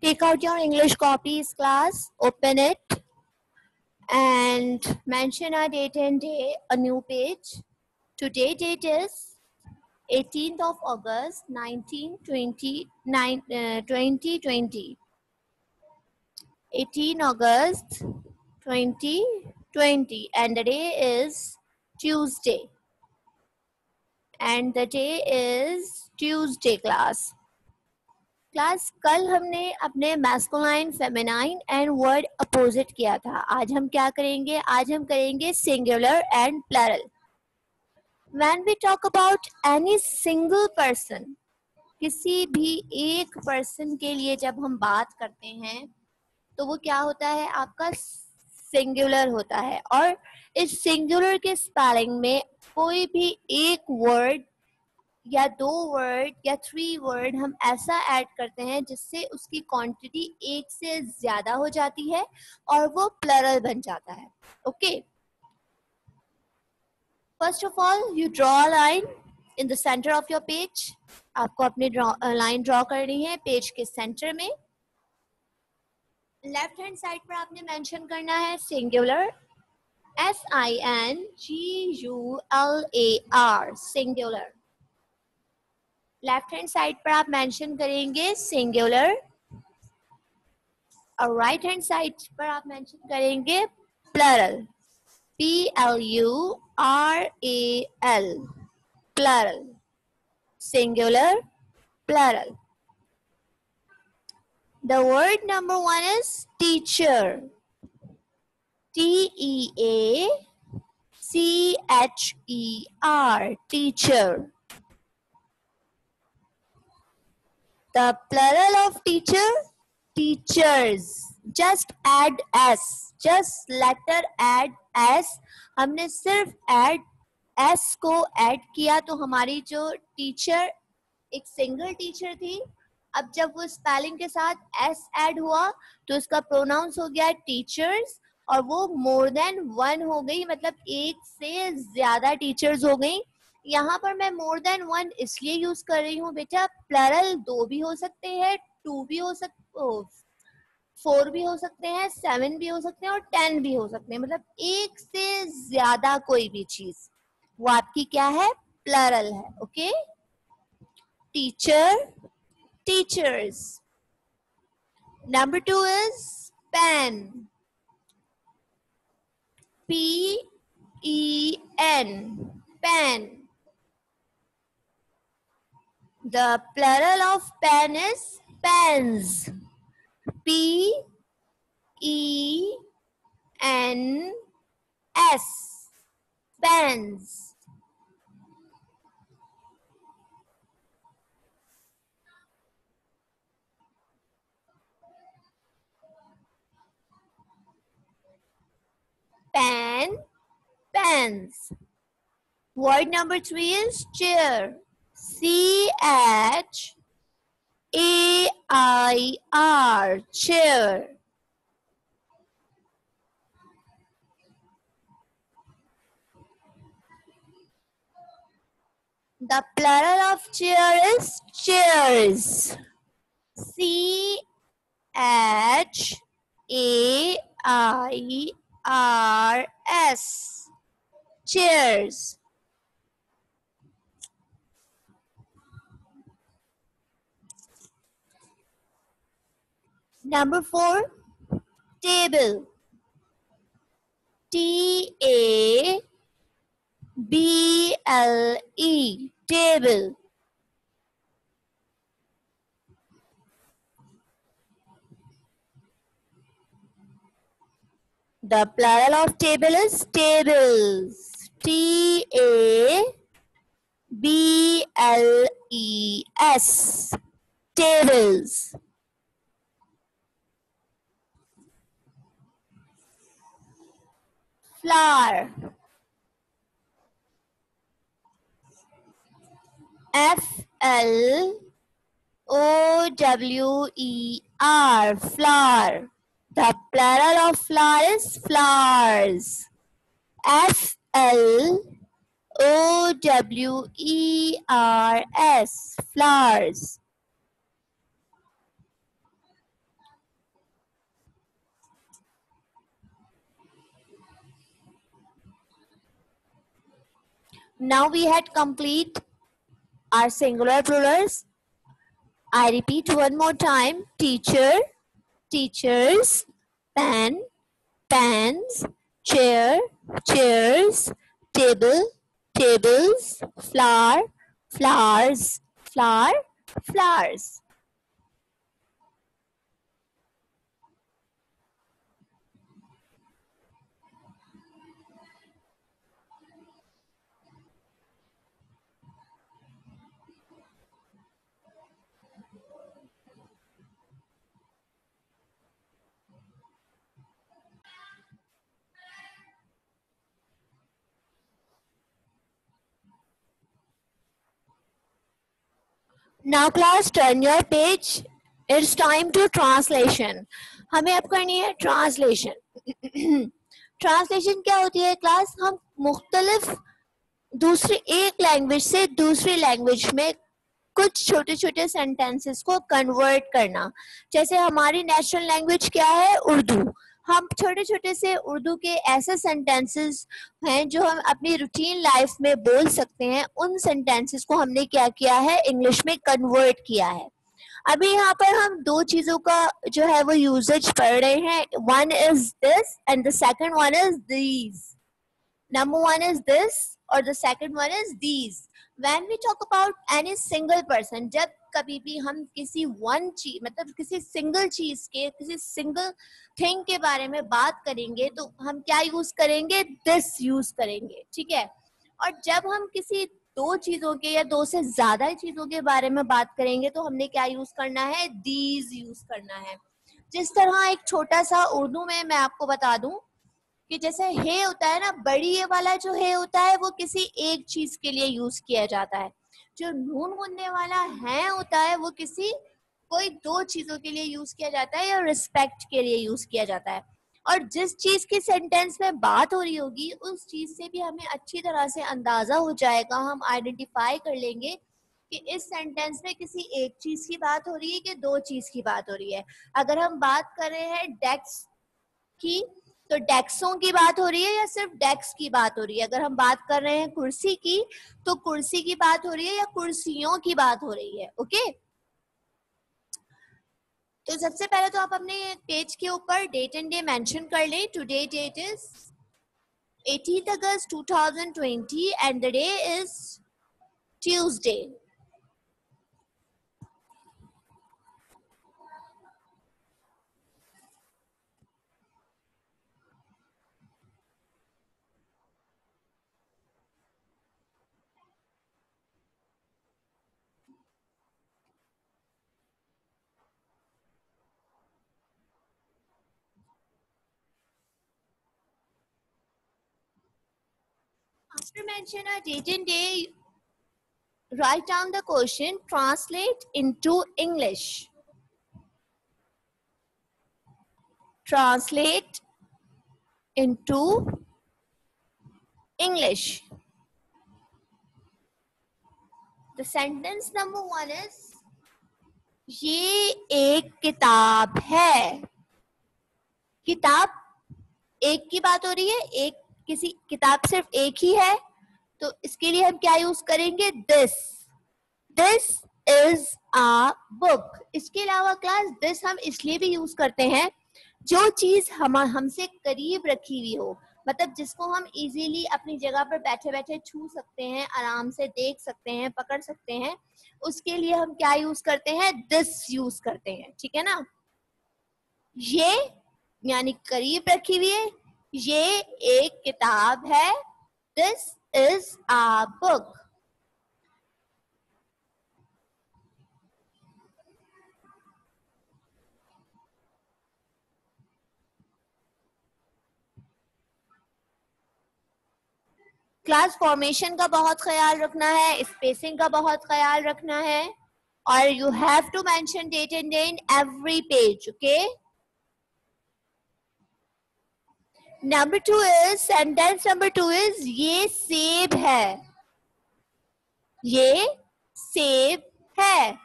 Take out your English copies, class, open it, and mention a date and day, a new page. Today date is 18th of August 2020. 18 August 2020, and the day is Tuesday. And the day is Tuesday, class. Class कल हमने अपने masculine feminine and word opposite किया था. आज हम क्या करेंगे? आज हम करेंगे singular and plural. When we talk about any single person, किसी भी एक पर्सन के लिए जब हम बात करते हैं तो वो क्या होता है? आपका सिंगुलर होता है. और इस सिंगुलर के स्पेलिंग में कोई भी एक वर्ड या 2 वर्ड या 3 वर्ड हम ऐसा ऐड करते हैं जिससे उसकी क्वांटिटी एक से ज्यादा हो जाती है और वो प्लरल बन जाता है. Okay, first of all you draw a line in the centre of your page. आपको अपनी लाइन ड्रॉ करनी है पेज के सेंटर में. लेफ्ट हैंड साइड पर आपने मेंशन करना है singular, SINGULAR, singular. Left hand side पर आप मेंशन करेंगे सिंगुलर और राइट हैंड साइड पर आप मेंशन करेंगे plural, PLURAL, plural, singular, plural. The word number 1 is teacher, TEACHER, teacher. The plural of teacher, teachers. Just add s, just letter add s. हमने सिर्फ add s को add किया तो हमारी जो टीचर एक सिंगल टीचर थी, अब जब वो स्पेलिंग के साथ s ऐड हुआ तो उसका प्रोनाउंस हो गया टीचर्स और वो मोर देन 1 हो गई, मतलब एक से ज्यादा टीचर्स हो गई. यहाँ पर मैं मोर देन 1 इसलिए यूज कर रही हूँ बेटा, प्लरल 2 भी हो सकते हैं, 2 भी हो सकते, 4 भी हो सकते हैं, 7 भी हो सकते हैं और 10 भी हो सकते हैं. मतलब एक से ज्यादा कोई भी चीज वो आपकी क्या है? प्लरल है. Okay, teacher, teachers. Number 2 is pen, PEN, pen. The plural of pen is pens, PENS, pens. Pen, pens. Word number 3 is chair, CHAIR, chair. The plural of chair is chairs, CHAIRS, chairs. Number 4, table, TABLE, table. The plural of table is tables, TABLES, tables. Flower, FLOWER, flower. The plural of flower is flowers, FLOWERS, flowers. Now we had complete our singular plurals. I repeat one more time. Teacher, teachers, pen, pens, chair, chairs, table, tables, flower, flowers, flower, flowers. Now class, turn your page. It's time to translation. हमें अब करनी है translation. Translation क्या होती है class? हम मुख्तलिफ दूसरी एक लैंग्वेज से दूसरी लैंग्वेज में कुछ छोटे छोटे सेंटेंसेस को कन्वर्ट करना. जैसे हमारी नेशनल लैंग्वेज क्या है? उर्दू. हम छोटे छोटे से उर्दू के ऐसे सेंटेंसेस हैं जो हम अपनी रूटीन लाइफ में बोल सकते हैं. उन सेंटेंसेस को हमने क्या किया है? इंग्लिश में कन्वर्ट किया है. अभी यहाँ पर हम दो चीजों का जो है वो यूजेज पढ़ रहे हैं. One is this and the second one is these. Number one is this or the second one is these. When we talk about any single person, जब कभी भी हम किसी one चीज मतलब किसी single चीज के किसी single thing के बारे में बात करेंगे तो हम क्या यूज करेंगे? this यूज करेंगे. ठीक है. और जब हम किसी दो चीजों के या दो से ज्यादा चीजों के बारे में बात करेंगे तो हमने क्या यूज करना है? these यूज करना है. जिस तरह एक छोटा सा उर्दू में मैं आपको बता दूं कि जैसे हे होता है ना, बड़ी ये वाला जो हे होता है वो किसी एक चीज के लिए यूज किया जाता है. जो नून गुनने वाला है होता है वो किसी कोई दो चीजों के लिए यूज किया जाता है या रिस्पेक्ट के लिए यूज किया जाता है. और जिस चीज की सेंटेंस में बात हो रही होगी उस चीज से भी हमें अच्छी तरह से अंदाजा हो जाएगा. हम आइडेंटिफाई कर लेंगे कि इस सेंटेंस में किसी एक चीज की बात हो रही है कि दो चीज की बात हो रही है. अगर हम बात कर रहे हैं डेस्क की तो डेस्कों की बात हो रही है या सिर्फ डेस्क की बात हो रही है. अगर हम बात कर रहे हैं कुर्सी की तो कुर्सी की बात हो रही है या कुर्सियों की बात हो रही है. ओके. तो सबसे पहले तो आप अपने पेज के ऊपर डेट एंड डे मेंशन कर लें. Today date is 18th August 2020 and the day is Tuesday. After mention a date and day, write down the question, translate into English. Translate into English. The sentence number one is ये एक किताब है. किताब एक की बात हो रही है. एक किसी किताब सिर्फ एक ही है तो इसके लिए हम क्या यूज करेंगे? This. This is a book. इसके अलावा क्लास दिस हम इसलिए भी यूज करते हैं जो चीज हमसे करीब रखी हुई हो, मतलब जिसको हम इजीली अपनी जगह पर बैठे बैठे छू सकते हैं, आराम से देख सकते हैं, पकड़ सकते हैं, उसके लिए हम क्या यूज करते हैं? दिस यूज करते हैं. ठीक है ना. ये यानी करीब रखी हुई है. ये एक किताब है. This is a book. Class formation का बहुत ख्याल रखना है, स्पेसिंग का बहुत ख्याल रखना है, और you have to mention date and day in every page. Okay. Number two is, sentence number two is ये सेब है. ये सेब है.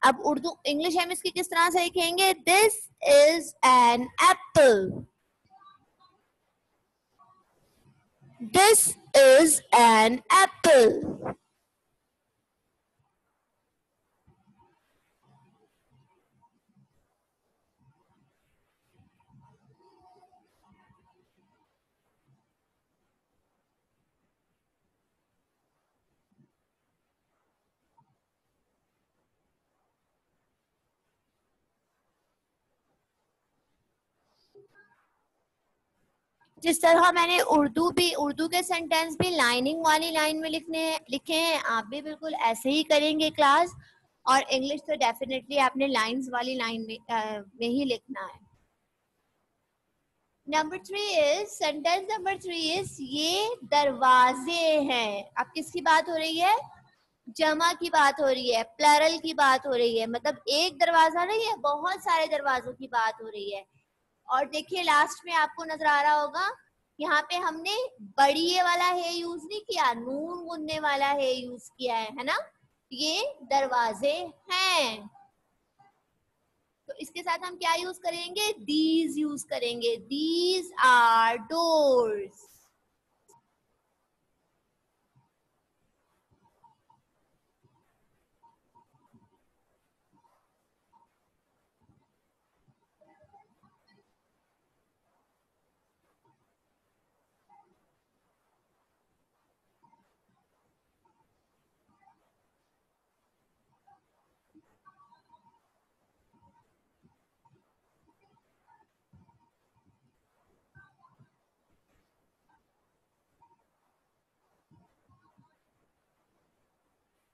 अब उर्दू इंग्लिश हम इसकी किस तरह से लिखेंगे? This is an apple. This is an apple? जिस तरह मैंने उर्दू के सेंटेंस भी लाइनिंग वाली लाइन में लिखे हैं, आप भी बिल्कुल ऐसे ही करेंगे क्लास। और इंग्लिश तो डेफिनेटली आपने लाइंस वाली लाइन में ही लिखना है। सेंटेंस नंबर 3 इज ये दरवाजे हैं। अब किसकी बात हो रही है? जमा की बात हो रही है, प्लरल की बात हो रही है, मतलब एक दरवाजा नहीं है, बहुत सारे दरवाजों की बात हो रही है। और देखिए लास्ट में आपको नजर आ रहा होगा, यहाँ पे हमने बड़ी ये वाला है यूज नहीं किया, नून गुनने वाला है यूज किया है ना। ये दरवाजे हैं, तो इसके साथ हम क्या यूज करेंगे? दीज यूज करेंगे। These are doors.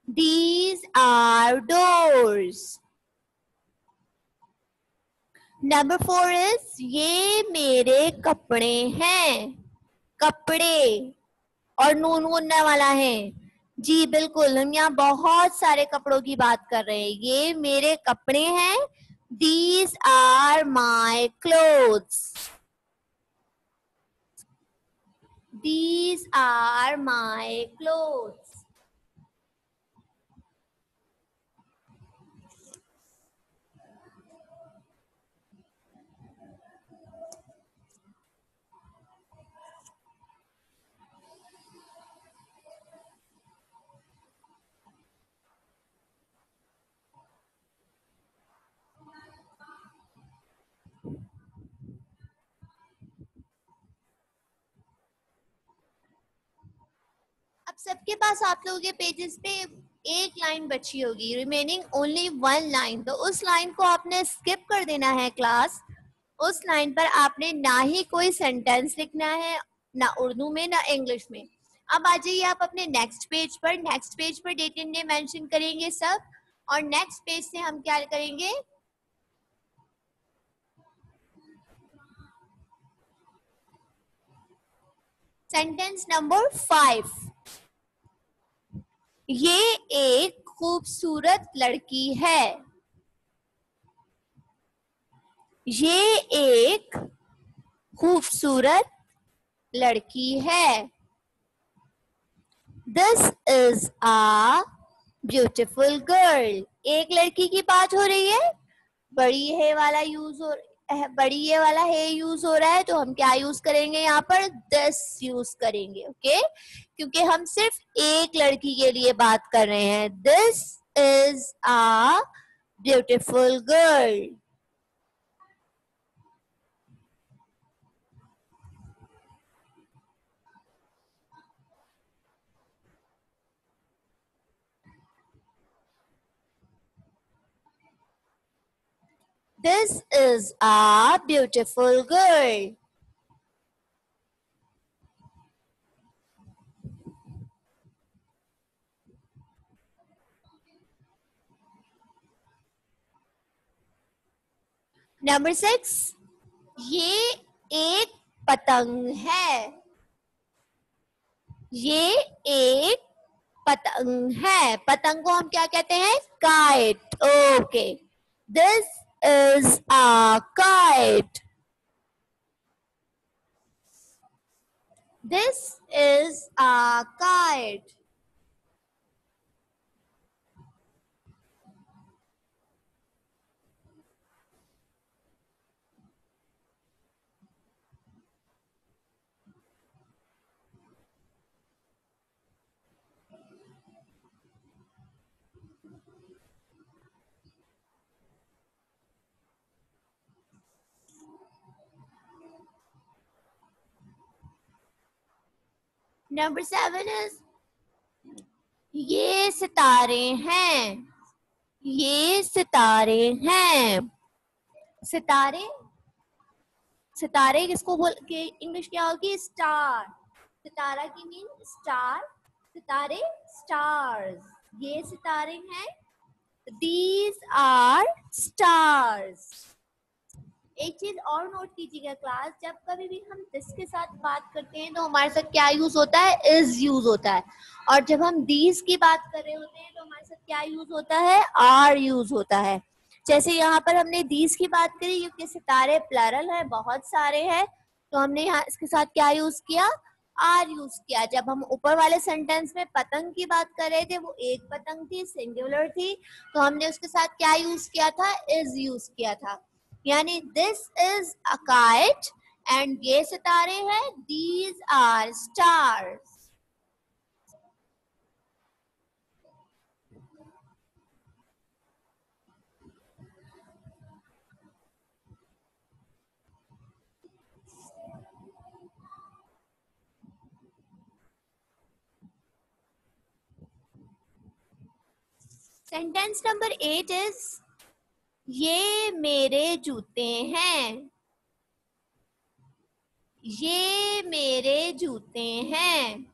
These are doors. Number 4 is ये मेरे कपड़े हैं। कपड़े और नून गुनने वाला है। जी बिल्कुल, हम यहाँ बहुत सारे कपड़ों की बात कर रहे हैं। ये मेरे कपड़े हैं। These are my clothes. These are my clothes. अब सबके पास आप लोगों के पेजेस पे एक लाइन बची होगी, रिमेनिंग ओनली वन लाइन। तो उस लाइन को आपने स्किप कर देना है क्लास। उस लाइन पर आपने ना ही कोई सेंटेंस लिखना है, ना उर्दू में ना इंग्लिश में। अब आ जाइए आप अपने नेक्स्ट पेज पर। नेक्स्ट पेज पर डेट एंड डे मेंशन करेंगे सब, और नेक्स्ट पेज से हम क्या करेंगे? Sentence number 5। ये एक खूबसूरत लड़की है। ये एक खूबसूरत लड़की है। This is a beautiful girl. एक लड़की की बात हो रही है। बड़ी है वाला यूज हो बड़ी ये वाला है यूज हो रहा है, तो हम क्या यूज करेंगे? यहाँ पर दिस यूज करेंगे। ओके, क्योंकि हम सिर्फ एक लड़की के लिए बात कर रहे हैं। This is a beautiful girl. This is a beautiful girl. Number 6, ये एक पतंग है। ये एक पतंग है। पतंग को हम क्या कहते हैं? Kite. Okay, this is a kite. This is a kite. Number 7 is ये सितारे हैं, ये सितारे हैं। सितारे, सितारे किसको बोल के इंग्लिश क्या होगी? स्टार। सितारा की मीन स्टार, सितारे स्टार्स। ये सितारे हैं, these are stars। एक चीज और नोट कीजिएगा क्लास, जब कभी भी हम दिस के साथ बात करते हैं तो हमारे साथ क्या यूज होता है? इज यूज होता है। और जब हम दीज की बात कर रहे होते हैं तो हमारे साथ क्या यूज होता है? आर यूज होता है। जैसे यहाँ पर हमने दीज की बात करी क्योंकि सितारे प्लरल है, बहुत सारे हैं, तो हमने यहाँ इसके साथ क्या यूज किया? आर यूज किया। जब हम ऊपर वाले सेंटेंस में पतंग की बात कर रहे थे, वो एक पतंग थी, सिंगुलर थी, तो हमने उसके साथ क्या यूज किया था? इज यूज किया था। यानी this is a kite and ये सितारे हैं, these are stars. Sentence number 8 is ये मेरे जूते हैं, ये मेरे जूते हैं।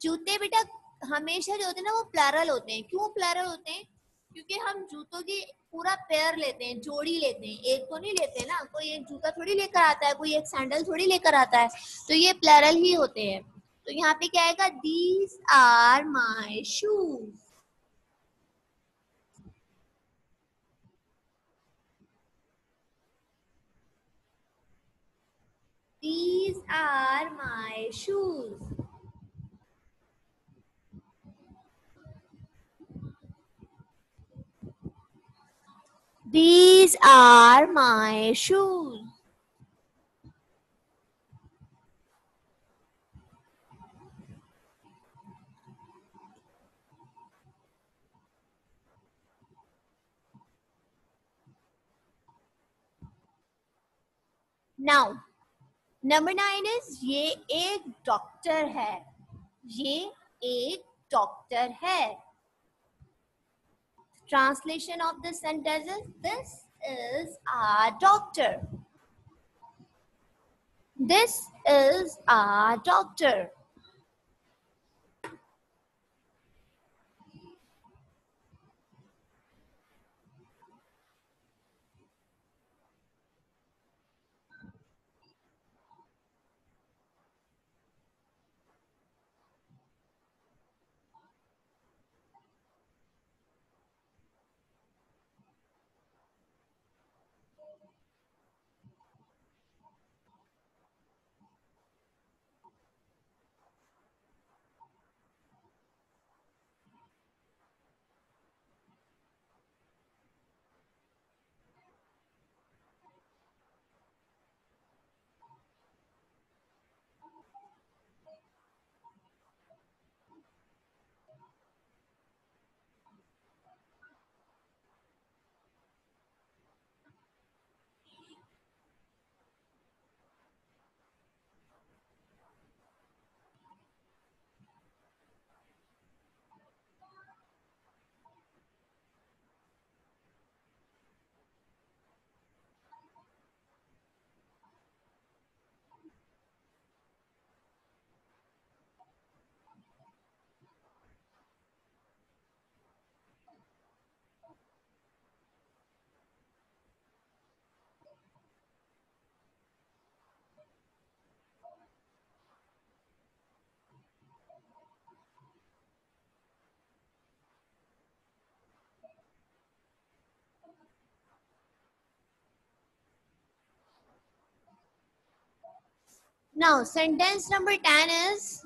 जूते बेटा हमेशा जो होते हैं ना वो प्लरल होते हैं। क्यों प्लरल होते हैं? क्योंकि हम जूतों की पूरा पेयर लेते हैं, जोड़ी लेते हैं, एक तो नहीं लेते ना। कोई एक जूता थोड़ी लेकर आता है, कोई एक सैंडल थोड़ी लेकर आता है, तो ये प्लरल ही होते हैं। तो यहाँ पे क्या आएगा? These are my shoes. These are my shoes. These are my shoes. Now, number 9 is ये एक डॉक्टर है, ये एक डॉक्टर है। Translation of this sentence is this is a doctor. This is a doctor. Now, sentence number 10 is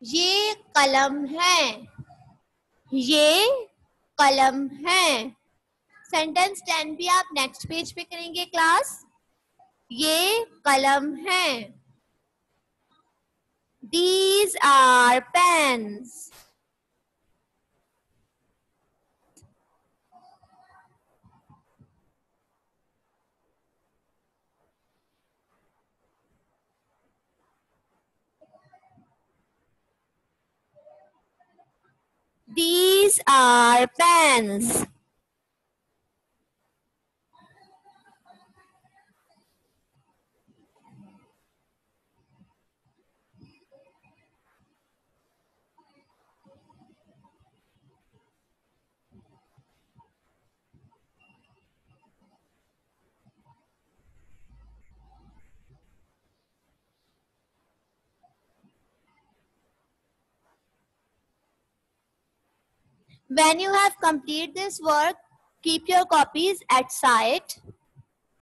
ये कलम है, ये कलम है। सेंटेंस 10 भी आप नेक्स्ट पेज पे करेंगे क्लास। ये कलम है। These are pens. These are pens. When you have completed this work, keep your copies at site.